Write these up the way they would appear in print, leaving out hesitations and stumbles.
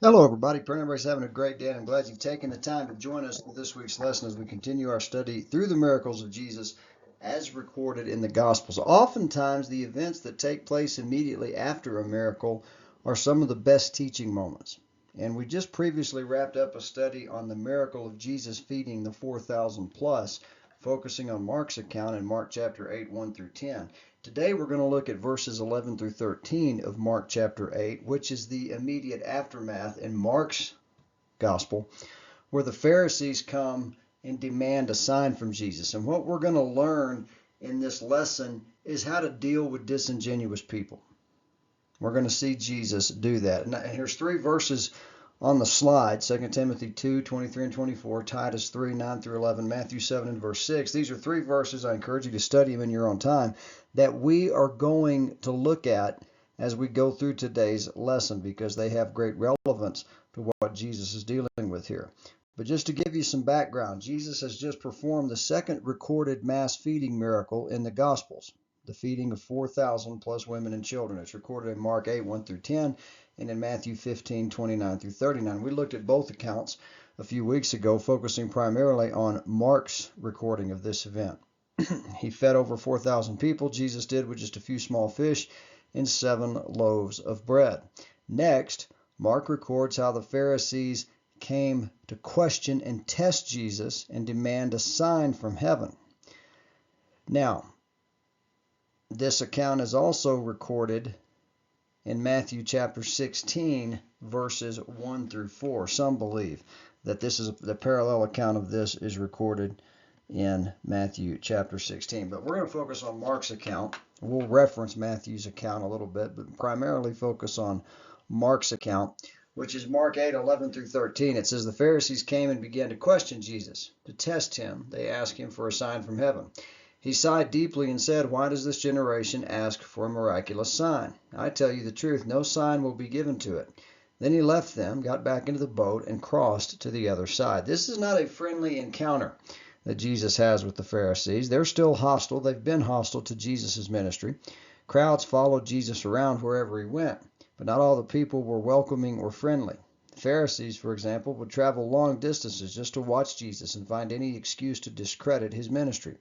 Hello, everybody. Pray everybody's having a great day, and I'm glad you've taken the time to join us for this week's lesson as we continue our study through the miracles of Jesus as recorded in the Gospels. Oftentimes, the events that take place immediately after a miracle are some of the best teaching moments. And we just previously wrapped up a study on the miracle of Jesus feeding the 4,000 plus, focusing on Mark's account in Mark chapter 8, 1 through 10. Today we're going to look at verses 11 through 13 of Mark chapter 8, which is the immediate aftermath in Mark's gospel, where the Pharisees come and demand a sign from Jesus. And what we're going to learn in this lesson is how to deal with disingenuous people. We're going to see Jesus do that. And here's three verses on the slide: 2 Timothy 2, 23 and 24, Titus 3, 9 through 11, Matthew 7 and verse 6. These are three verses. I encourage you to study them in your own time that we are going to look at as we go through today's lesson because they have great relevance to what Jesus is dealing with here. But just to give you some background, Jesus has just performed the second recorded mass feeding miracle in the Gospels, the feeding of 4,000 plus women and children. It's recorded in Mark 8, 1 through 10, and in Matthew 15, 29 through 39. We looked at both accounts a few weeks ago, focusing primarily on Mark's recording of this event. He fed over 4,000 people, Jesus did, with just a few small fish and 7 loaves of bread. Next, Mark records how the Pharisees came to question and test Jesus and demand a sign from heaven. Now, this account is also recorded in Matthew chapter 16, verses 1 through 4. Some believe that this is the parallel account of this is recorded in Matthew chapter 16. But we're going to focus on Mark's account. We'll reference Matthew's account a little bit, but primarily focus on Mark's account, which is Mark 8, 11 through 13. It says, the Pharisees came and began to question Jesus. To test him, they asked him for a sign from heaven. He sighed deeply and said, why does this generation ask for a miraculous sign? I tell you the truth, no sign will be given to it. Then he left them, got back into the boat, and crossed to the other side. This is not a friendly encounter that Jesus has with the Pharisees. They're still hostile. They've been hostile to Jesus' ministry. Crowds followed Jesus around wherever he went, but not all the people were welcoming or friendly. The Pharisees, for example, would travel long distances just to watch Jesus and find any excuse to discredit his ministry.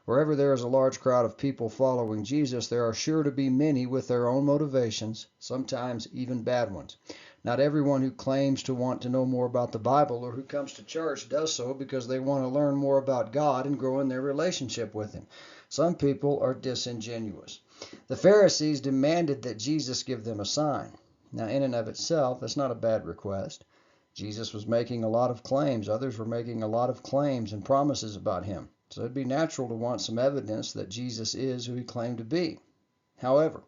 Wherever there is a large crowd of people following Jesus, there are sure to be many with their own motivations, sometimes even bad ones. Not everyone who claims to want to know more about the Bible or who comes to church does so because they want to learn more about God and grow in their relationship with Him. Some people are disingenuous. The Pharisees demanded that Jesus give them a sign. Now, in and of itself, that's not a bad request. Jesus was making a lot of claims. Others were making a lot of claims and promises about Him. So it'd be natural to want some evidence that Jesus is who He claimed to be. However,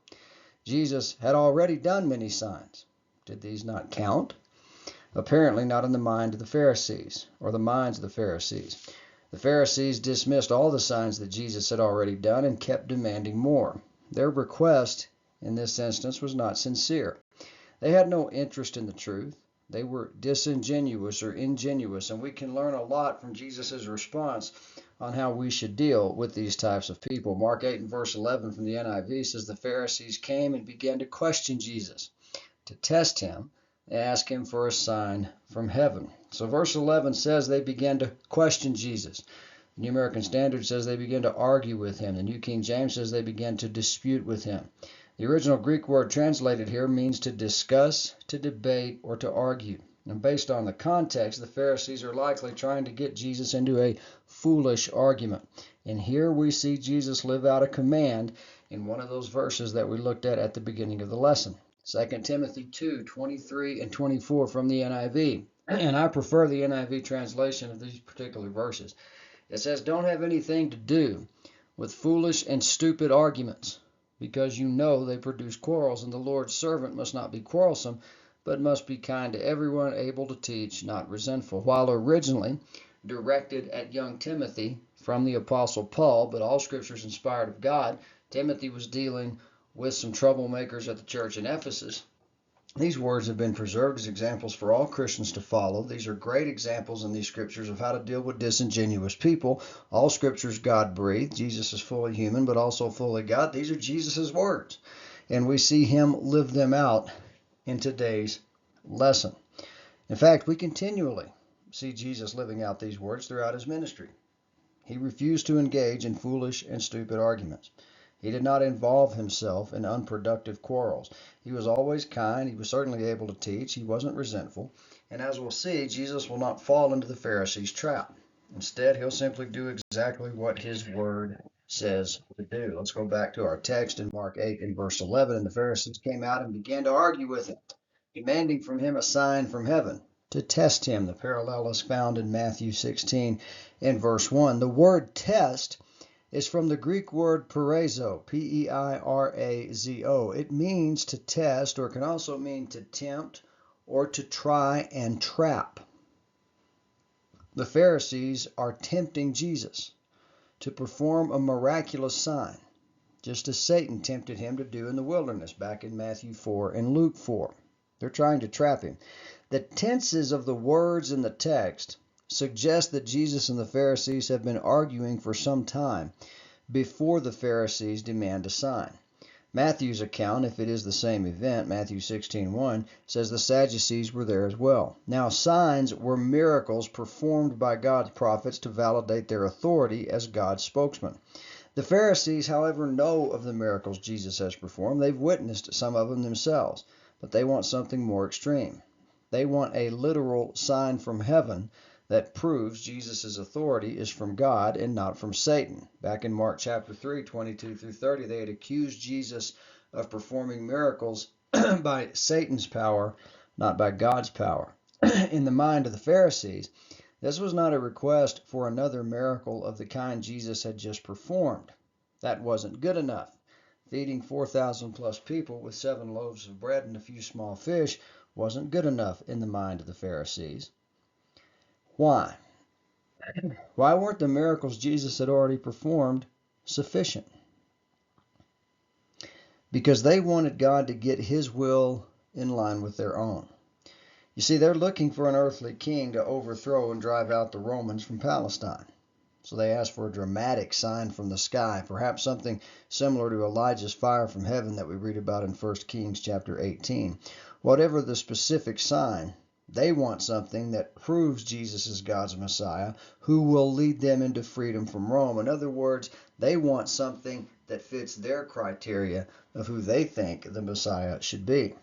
Jesus had already done many signs. Did these not count? Apparently not in the mind of the Pharisees, or the minds of the Pharisees. The Pharisees dismissed all the signs that Jesus had already done and kept demanding more. Their request, in this instance, was not sincere. They had no interest in the truth. They were disingenuous or ingenuous, and we can learn a lot from Jesus' response on how we should deal with these types of people. Mark 8 and verse 11 from the NIV says, the Pharisees came and began to question Jesus. To test him, they asked him for a sign from heaven. So verse 11 says they began to question Jesus. The New American Standard says they began to argue with him. The New King James says they began to dispute with him. The original Greek word translated here means to discuss, to debate, or to argue. And based on the context, the Pharisees are likely trying to get Jesus into a foolish argument. And here we see Jesus live out a command in one of those verses that we looked at the beginning of the lesson. 2 Timothy 2, 23 and 24 from the NIV. And I prefer the NIV translation of these particular verses. It says, don't have anything to do with foolish and stupid arguments, because you know they produce quarrels, and the Lord's servant must not be quarrelsome, but must be kind to everyone, able to teach, not resentful. While originally directed at young Timothy from the Apostle Paul, but all Scripture is inspired of God, Timothy was dealing with some troublemakers at the church in Ephesus. These words have been preserved as examples for all Christians to follow. These are great examples in these scriptures of how to deal with disingenuous people. All scriptures God-breathed. Jesus is fully human, but also fully God. These are Jesus' words, and we see him live them out in today's lesson. In fact, we continually see Jesus living out these words throughout his ministry. He refused to engage in foolish and stupid arguments. He did not involve himself in unproductive quarrels. He was always kind. He was certainly able to teach. He wasn't resentful. And as we'll see, Jesus will not fall into the Pharisees' trap. Instead, he'll simply do exactly what his word says to do. Let's go back to our text in Mark 8 and verse 11. And the Pharisees came out and began to argue with him, demanding from him a sign from heaven to test him. The parallel is found in Matthew 16 and verse 1. The word test is from the Greek word peirazo, P-E-I-R-A-Z-O. It means to test, or can also mean to tempt or to try and trap. The Pharisees are tempting Jesus to perform a miraculous sign, just as Satan tempted him to do in the wilderness back in Matthew 4 and Luke 4. They're trying to trap him. The tenses of the words in the text suggest that Jesus and the Pharisees have been arguing for some time before the Pharisees demand a sign. Matthew's account, if it is the same event, Matthew 16:1, says the Sadducees were there as well. Now, signs were miracles performed by God's prophets to validate their authority as God's spokesman. The Pharisees, however, know of the miracles Jesus has performed. They've witnessed some of them themselves, but they want something more extreme. They want a literal sign from heaven that proves Jesus' authority is from God and not from Satan. Back in Mark chapter 3, 22 through 30, they had accused Jesus of performing miracles by Satan's power, not by God's power. In the mind of the Pharisees, this was not a request for another miracle of the kind Jesus had just performed. That wasn't good enough. Feeding 4,000 plus people with 7 loaves of bread and a few small fish wasn't good enough in the mind of the Pharisees. Why? Why weren't the miracles Jesus had already performed sufficient? Because they wanted God to get his will in line with their own. You see, they're looking for an earthly king to overthrow and drive out the Romans from Palestine. So they asked for a dramatic sign from the sky, perhaps something similar to Elijah's fire from heaven that we read about in 1 Kings chapter 18. Whatever the specific sign, they want something that proves Jesus is God's Messiah, who will lead them into freedom from Rome. In other words, they want something that fits their criteria of who they think the Messiah should be.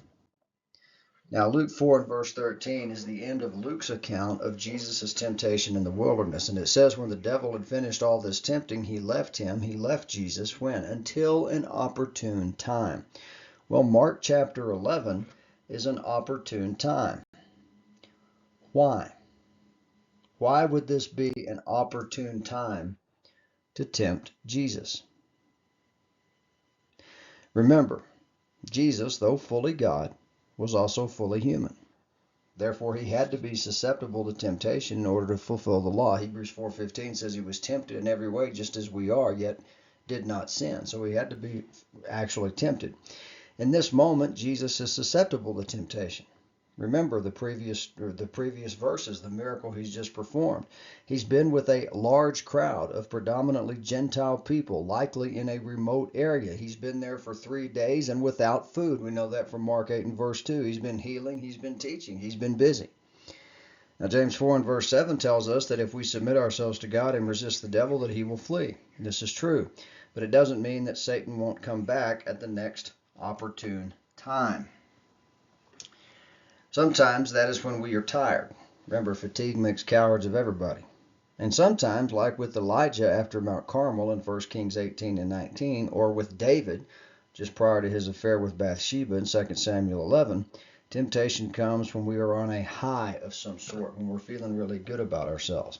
Now, Luke 4 and verse 13 is the end of Luke's account of Jesus' temptation in the wilderness. And it says, when the devil had finished all this tempting, he left him. He left Jesus when? Until an opportune time. Well, Mark chapter 11 is an opportune time. Why? Why would this be an opportune time to tempt Jesus? Remember, Jesus, though fully God, was also fully human. Therefore, he had to be susceptible to temptation in order to fulfill the law. Hebrews 4:15 says he was tempted in every way just as we are, yet did not sin. So he had to be actually tempted. In this moment, Jesus is susceptible to temptation. Remember the previous verses, the miracle he's just performed. He's been with a large crowd of predominantly Gentile people, likely in a remote area. He's been there for 3 days and without food. We know that from Mark 8 and verse 2. He's been healing, he's been teaching, he's been busy. Now James 4 and verse 7 tells us that if we submit ourselves to God and resist the devil, that he will flee. This is true, but it doesn't mean that Satan won't come back at the next opportune time. Sometimes that is when we are tired. Remember, fatigue makes cowards of everybody. And sometimes, like with Elijah after Mount Carmel in 1 Kings 18 and 19, or with David just prior to his affair with Bathsheba in 2 Samuel 11, temptation comes when we are on a high of some sort, when we're feeling really good about ourselves.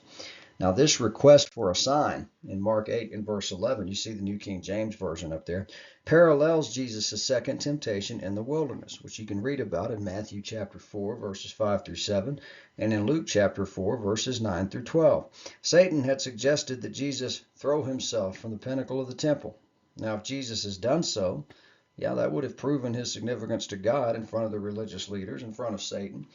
Now, this request for a sign in Mark 8 and verse 11, you see the New King James Version up there, parallels Jesus' second temptation in the wilderness, which you can read about in Matthew chapter 4, verses 5 through 7, and in Luke chapter 4, verses 9 through 12. Satan had suggested that Jesus throw himself from the pinnacle of the temple. Now, if Jesus has done so, that would have proven his significance to God in front of the religious leaders, in front of Satan.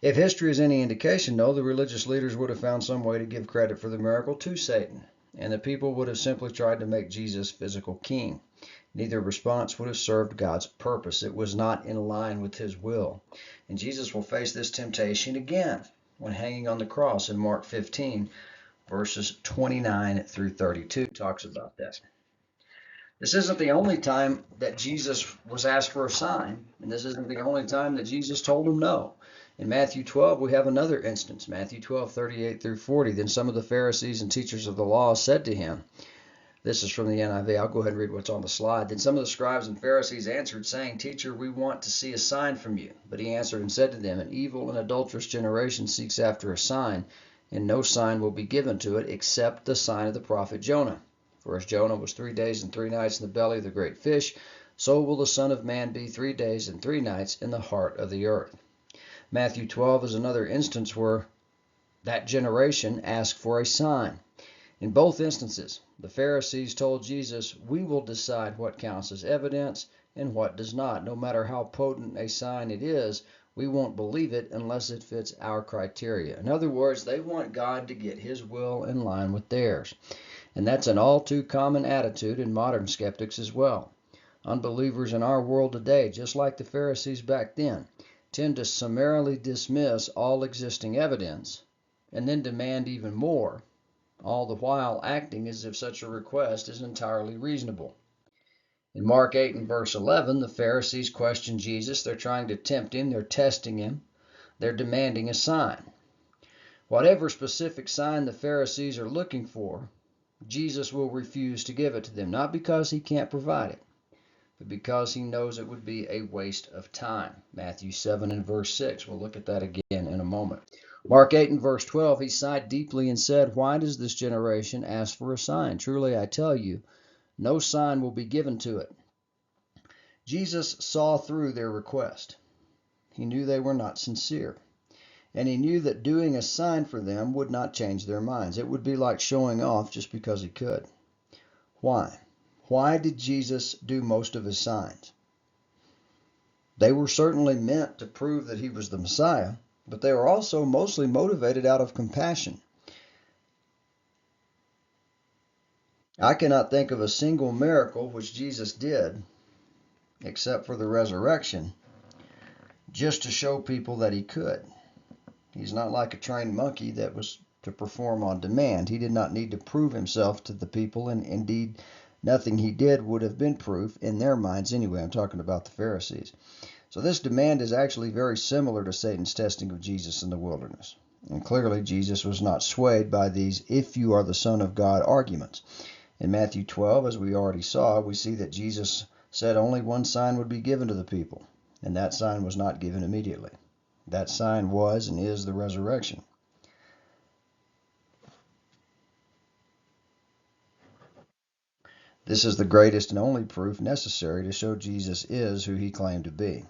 If history is any indication, though, the religious leaders would have found some way to give credit for the miracle to Satan, and the people would have simply tried to make Jesus physical king. Neither response would have served God's purpose. It was not in line with his will. And Jesus will face this temptation again when hanging on the cross in Mark 15, verses 29 through 32 talks about that. This isn't the only time that Jesus was asked for a sign, and this isn't the only time that Jesus told him no. In Matthew 12, we have another instance, Matthew 12:38 through 40. Then some of the Pharisees and teachers of the law said to him, this is from the NIV, I'll go ahead and read what's on the slide. Then some of the scribes and Pharisees answered, saying, Teacher, we want to see a sign from you. But he answered and said to them, An evil and adulterous generation seeks after a sign, and no sign will be given to it except the sign of the prophet Jonah. For as Jonah was 3 days and 3 nights in the belly of the great fish, so will the Son of Man be 3 days and 3 nights in the heart of the earth. Matthew 12 is another instance where that generation asked for a sign. In both instances, the Pharisees told Jesus, we will decide what counts as evidence and what does not. No matter how potent a sign it is, we won't believe it unless it fits our criteria. In other words, they want God to get his will in line with theirs. And that's an all too common attitude in modern skeptics as well. Unbelievers in our world today, just like the Pharisees back then, tend to summarily dismiss all existing evidence and then demand even more, all the while acting as if such a request is entirely reasonable. In Mark 8 and verse 11, the Pharisees question Jesus. They're trying to tempt him. They're testing him. They're demanding a sign. Whatever specific sign the Pharisees are looking for, Jesus will refuse to give it to them, not because he can't provide it, but because he knows it would be a waste of time. Matthew 7 and verse 6. We'll look at that again in a moment. Mark 8 and verse 12, he sighed deeply and said, Why does this generation ask for a sign? Truly I tell you, no sign will be given to it. Jesus saw through their request. He knew they were not sincere. And he knew that doing a sign for them would not change their minds. It would be like showing off just because he could. Why? Why did Jesus do most of his signs? They were certainly meant to prove that he was the Messiah, but they were also mostly motivated out of compassion. I cannot think of a single miracle which Jesus did, except for the resurrection, just to show people that he could. He's not like a trained monkey that was to perform on demand. He did not need to prove himself to the people, and indeed, nothing he did would have been proof in their minds anyway. I'm talking about the Pharisees. So this demand is actually very similar to Satan's testing of Jesus in the wilderness. And clearly, Jesus was not swayed by these "if you are the Son of God" arguments. In Matthew 12, as we already saw, we see that Jesus said only one sign would be given to the people, and that sign was not given immediately. That sign was and is the resurrection. This is the greatest and only proof necessary to show Jesus is who he claimed to be.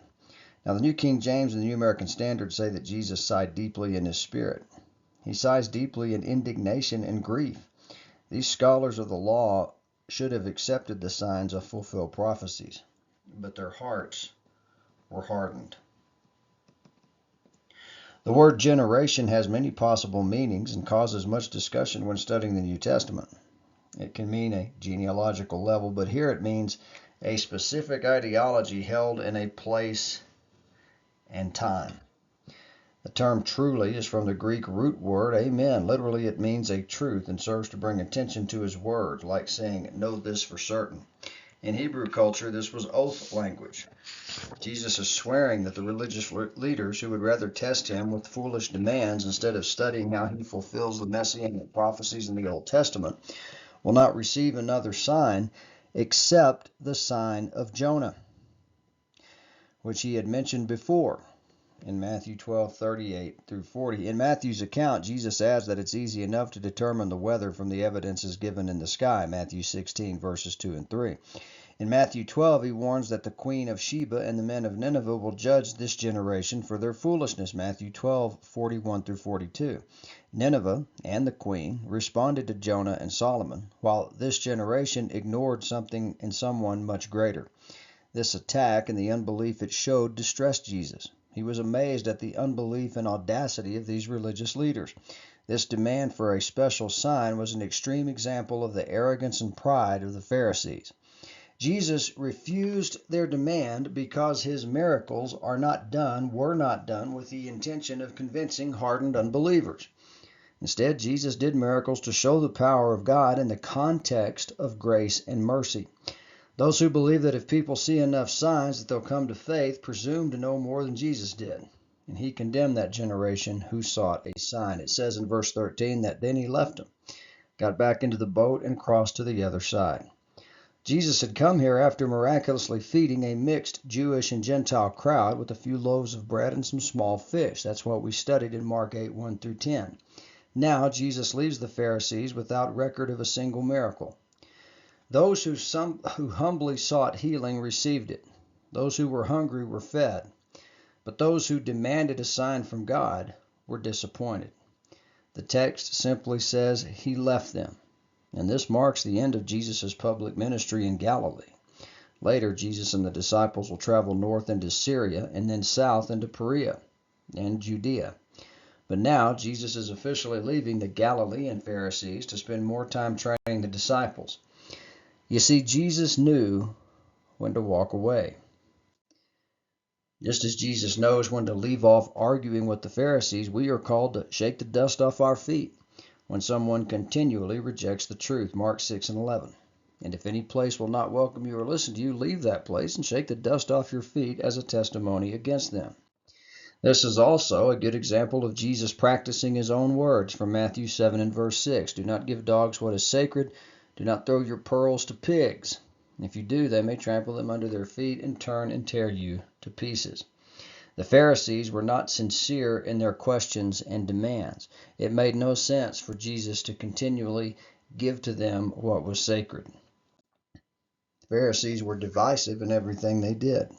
Now, the New King James and the New American Standard say that Jesus sighed deeply in his spirit. He sighs deeply in indignation and grief. These scholars of the law should have accepted the signs of fulfilled prophecies, but their hearts were hardened. The word generation has many possible meanings and causes much discussion when studying the New Testament. It can mean a genealogical level, but here it means a specific ideology held in a place and time. The term truly is from the Greek root word amen. Literally, it means a truth and serves to bring attention to his word, like saying, know this for certain. In Hebrew culture, this was oath language. Jesus is swearing that the religious leaders who would rather test him with foolish demands instead of studying how he fulfills the messianic prophecies in the Old Testament will not receive another sign except the sign of Jonah, which he had mentioned before in Matthew 12:38 through 40. In Matthew's account, Jesus adds that it's easy enough to determine the weather from the evidences given in the sky, Matthew 16, verses 2 and 3. In Matthew 12, he warns that the queen of Sheba and the men of Nineveh will judge this generation for their foolishness, Matthew 12:41 through 42. Nineveh and the queen responded to Jonah and Solomon, while this generation ignored something in someone much greater. This attack and the unbelief it showed distressed Jesus. He was amazed at the unbelief and audacity of these religious leaders. This demand for a special sign was an extreme example of the arrogance and pride of the Pharisees. Jesus refused their demand because his miracles were not done with the intention of convincing hardened unbelievers. Instead, Jesus did miracles to show the power of God in the context of grace and mercy. Those who believe that if people see enough signs that they'll come to faith presume to know more than Jesus did. And he condemned that generation who sought a sign. It says in verse 13 that then he left them, got back into the boat, and crossed to the other side. Jesus had come here after miraculously feeding a mixed Jewish and Gentile crowd with a few loaves of bread and some small fish. That's what we studied in Mark 8, 1 through 10. Now Jesus leaves the Pharisees without record of a single miracle. Those who humbly sought healing received it. Those who were hungry were fed. But those who demanded a sign from God were disappointed. The text simply says he left them. And this marks the end of Jesus' public ministry in Galilee. Later, Jesus and the disciples will travel north into Syria and then south into Perea and Judea. But now, Jesus is officially leaving the Galilean Pharisees to spend more time training the disciples. You see, Jesus knew when to walk away. Just as Jesus knows when to leave off arguing with the Pharisees, we are called to shake the dust off our feet when someone continually rejects the truth. Mark 6 and 11. And if any place will not welcome you or listen to you, leave that place and shake the dust off your feet as a testimony against them. This is also a good example of Jesus practicing his own words from Matthew 7 and verse 6. Do not give dogs what is sacred. Do not throw your pearls to pigs. If you do, they may trample them under their feet and turn and tear you to pieces. The Pharisees were not sincere in their questions and demands. It made no sense for Jesus to continually give to them what was sacred. The Pharisees were divisive in everything they did.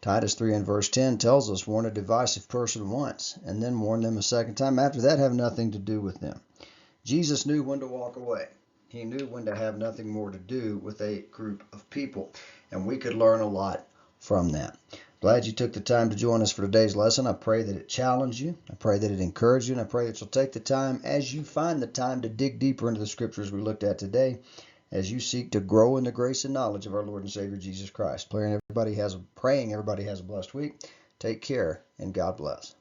Titus 3 and verse 10 tells us, warn a divisive person once, and then warn them a second time. After that, have nothing to do with them. Jesus knew when to walk away. He knew when to have nothing more to do with a group of people, and we could learn a lot from that. Glad you took the time to join us for today's lesson. I pray that it challenged you. I pray that it encouraged you, and I pray that you'll take the time as you find the time to dig deeper into the scriptures we looked at today, as you seek to grow in the grace and knowledge of our Lord and Savior Jesus Christ. Praying everybody has a blessed week. Take care, and God bless.